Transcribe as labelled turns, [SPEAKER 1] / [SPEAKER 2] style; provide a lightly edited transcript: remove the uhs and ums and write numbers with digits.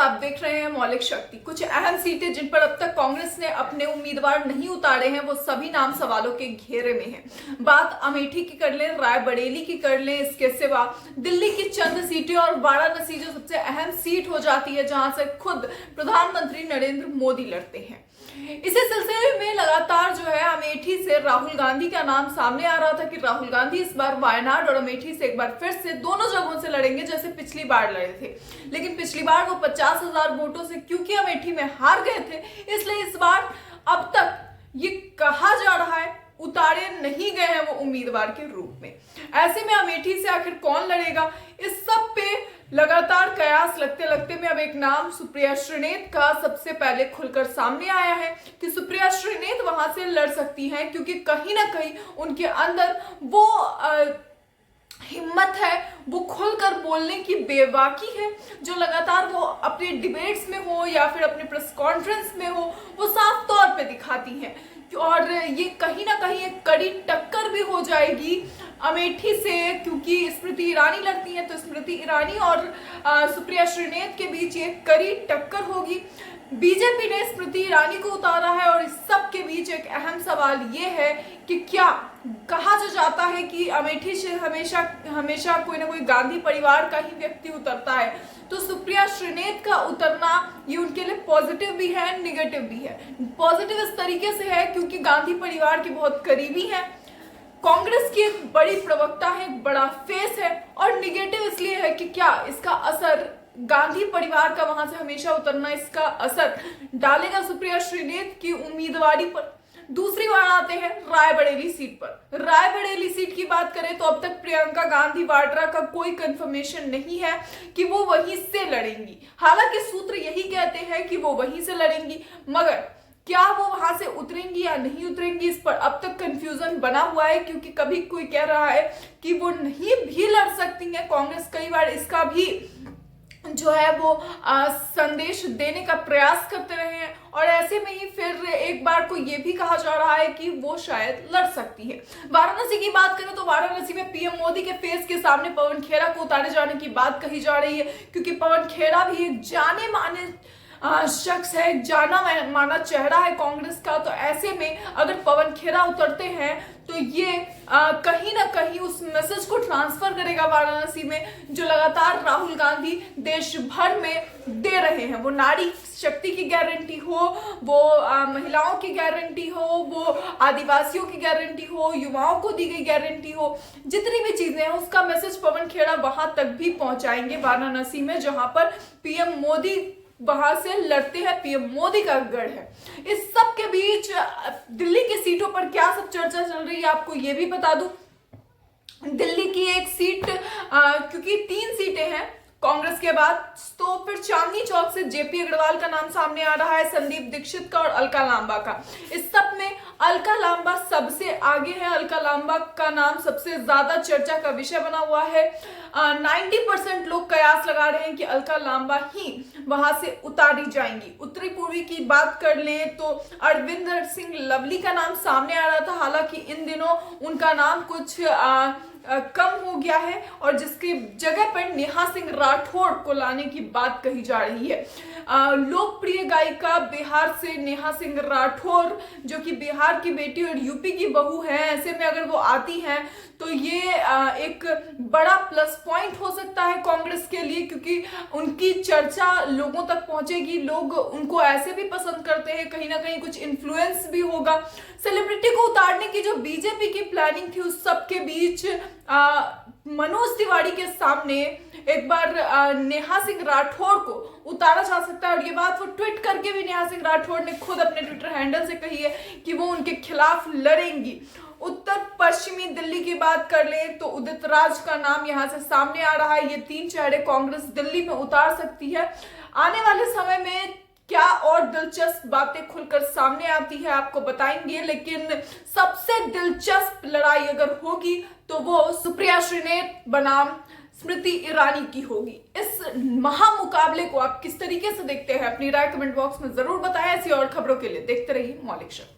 [SPEAKER 1] आप देख रहे हैं मौलिक शक्ति। कुछ अहम सीटें जिन पर अब तक कांग्रेस ने अपने उम्मीदवार नहीं उतारे हैं, वो सभी नाम सवालों के घेरे में हैं। बात अमेठी की कर लें, रायबरेली की कर लें, इसके सिवा दिल्ली की चंद सीटें और वाराणसी जो सबसे अहम सीट हो जाती है, जहां से खुद प्रधानमंत्री नरेंद्र मोदी लड़ते हैं। इसी सिलसिले में लगातार जो है अमेठी से राहुल गांधी का नाम सामने आ रहा था कि राहुल गांधी इस बार वायनाड और अमेठी से एक बार फिर से दोनों जगहों से लड़ेंगे जैसे पिछली बार लड़े थे। लेकिन पिछली बार वो 50,000 वोटों से क्योंकि अमेठी में हार गए थे, इसलिए इस बार अब तक ये कहा जा रहा है उतारे नहीं गए हैं वो उम्मीदवार के रूप में। ऐसे में अमेठी से आखिर कौन लड़ेगा, इस सब पे लगातार कयास लगते लगते में अब एक नाम सुप्रिया श्रीनेत का सबसे पहले खुलकर सामने आया है कि सुप्रिया श्रीनेत वहां से लड़ सकती हैं, क्योंकि कहीं ना कहीं उनके अंदर वो हिम्मत है, वो खुलकर बोलने की बेबाकी है, जो लगातार वो अपने डिबेट्स में हो या फिर अपने प्रेस कॉन्फ्रेंस में हो, वो साफ तौर पे दिखाती हैं। और ये कहीं ना कहीं एक कड़ी टक्कर भी हो जाएगी अमेठी से, क्योंकि स्मृति ईरानी लड़ती हैं, तो स्मृति ईरानी और सुप्रिया श्रीनेत के बीच एक कड़ी टक्कर होगी। बीजेपी ने स्मृति ईरानी को उतारा है और इस सब के बीच एक अहम सवाल ये है कि क्या कहा जो जाता है कि अमेठी से हमेशा हमेशा कोई ना कोई गांधी परिवार का ही व्यक्ति उतरता है, तो सुप्रिया श्रीनेत का उतरना ये उनके लिए पॉजिटिव भी है, निगेटिव भी है। पॉजिटिव इस तरीके से है क्योंकि गांधी परिवार के बहुत करीबी है, कांग्रेस की एक बड़ी प्रवक्ता है, एक बड़ा फेस है, और निगेटिव इसलिए है कि क्या इसका असर गांधी परिवार का वहां से हमेशा उतरना इसका असर डालेगा सुप्रिया श्रीनेत की उम्मीदवारी पर। दूसरी बार आते हैं रायबरेली सीट पर। रायबरेली सीट की बात करें तो अब तक प्रियंका गांधी वाड्रा का कोई कंफर्मेशन नहीं है कि वो वहीं से लड़ेंगी। हालांकि सूत्र यही कहते हैं कि वो वहीं से लड़ेंगी, मगर क्या वो वहां से उतरेंगी या नहीं उतरेंगी, इस पर अब तक कंफ्यूजन बना हुआ है, क्योंकि कभी कोई कह रहा है कि वो नहीं भी लड़ सकती हैं। कांग्रेस कई बार इसका भी जो है वो संदेश देने का प्रयास करते रहे हैं, और ऐसे में ही फिर एक बार को ये भी कहा जा रहा है कि वो शायद लड़ सकती है। वाराणसी की बात करें तो वाराणसी में पीएम मोदी के फेस के सामने पवन खेड़ा को उतारे जाने की बात कही जा रही है, क्योंकि पवन खेड़ा भी एक जाने माने शख्स है, एक जाना माना चेहरा है कांग्रेस का। तो ऐसे में अगर पवन खेड़ा उतरते हैं तो ये कहीं ना कहीं उस मैसेज को ट्रांसफर करेगा वाराणसी में, जो लगातार राहुल गांधी देश भर में दे रहे हैं। वो नारी शक्ति की गारंटी हो, वो महिलाओं की गारंटी हो, वो आदिवासियों की गारंटी हो, युवाओं को दी गई गारंटी हो, जितनी भी चीजें हैं उसका मैसेज पवन खेड़ा वहां तक भी पहुंचाएंगे वाराणसी में, जहां पर पीएम मोदी वहां से लड़ते हैं, पीएम मोदी का गढ़ है। इस सब के बीच दिल्ली की सीटों पर क्या सब चर्चा चल रही है आपको ये भी बता दूं। दिल्ली की एक सीट क्योंकि 3 सीटें हैं कांग्रेस के बाद, तो फिर चांदनी चौक से जेपी अग्रवाल का नाम सामने आ रहा है, संदीप दीक्षित का और अलका लांबा का। इस सब में अलका लांबा सबसे आगे है, अलका लांबा का नाम सबसे ज्यादा चर्चा का विषय बना हुआ है। 90% लोग कयास लगा रहे हैं कि अलका लांबा ही वहां से उतारी जाएंगी। उत्तरी पूर्वी की बात कर लें तो अरविंदर सिंह लवली का नाम सामने आ रहा था, हालांकि इन दिनों उनका नाम कुछ कम हो गया है, और जिसकी जगह पर नेहा सिंह राठौड़ को लाने की बात कही जा रही है। लोकप्रिय गायिका बिहार से नेहा सिंह राठौड़, जो कि बिहार की बेटी और यूपी की बहू है, ऐसे में अगर वो आती हैं तो ये एक बड़ा प्लस पॉइंट हो सकता है कांग्रेस के लिए, क्योंकि उनकी चर्चा लोगों तक पहुंचेगी, लोग उनको ऐसे भी पसंद करते हैं, कहीं ना कहीं कुछ इन्फ्लुएंस भी होगा। सेलिब्रिटी को उतारने की जो बीजेपी की प्लानिंग थी उस सब के बीच मनोज तिवारी के सामने एक बार नेहा सिंह राठौड़ को उतारा जा सकता है, और ये बात वो ट्वीट करके भी नेहा सिंह राठौड़ ने खुद अपने ट्विटर हैंडल से कही है कि वो उनके खिलाफ लड़ेंगी। उत्तर पश्चिमी दिल्ली की बात कर लें तो उदित राज का नाम यहां से सामने आ रहा है। ये 3 चेहरे कांग्रेस दिल्ली में उतार सकती है। आने वाले समय में क्या और दिलचस्प बातें खुलकर सामने आती है आपको बताएंगे, लेकिन सबसे दिलचस्प लड़ाई अगर होगी तो वो सुप्रिया श्रीनेत बनाम स्मृति ईरानी की होगी। इस महामुकाबले को आप किस तरीके से देखते हैं, अपनी राय कमेंट बॉक्स में जरूर बताएं। ऐसी और खबरों के लिए देखते रहिए मौलिक शक्ति।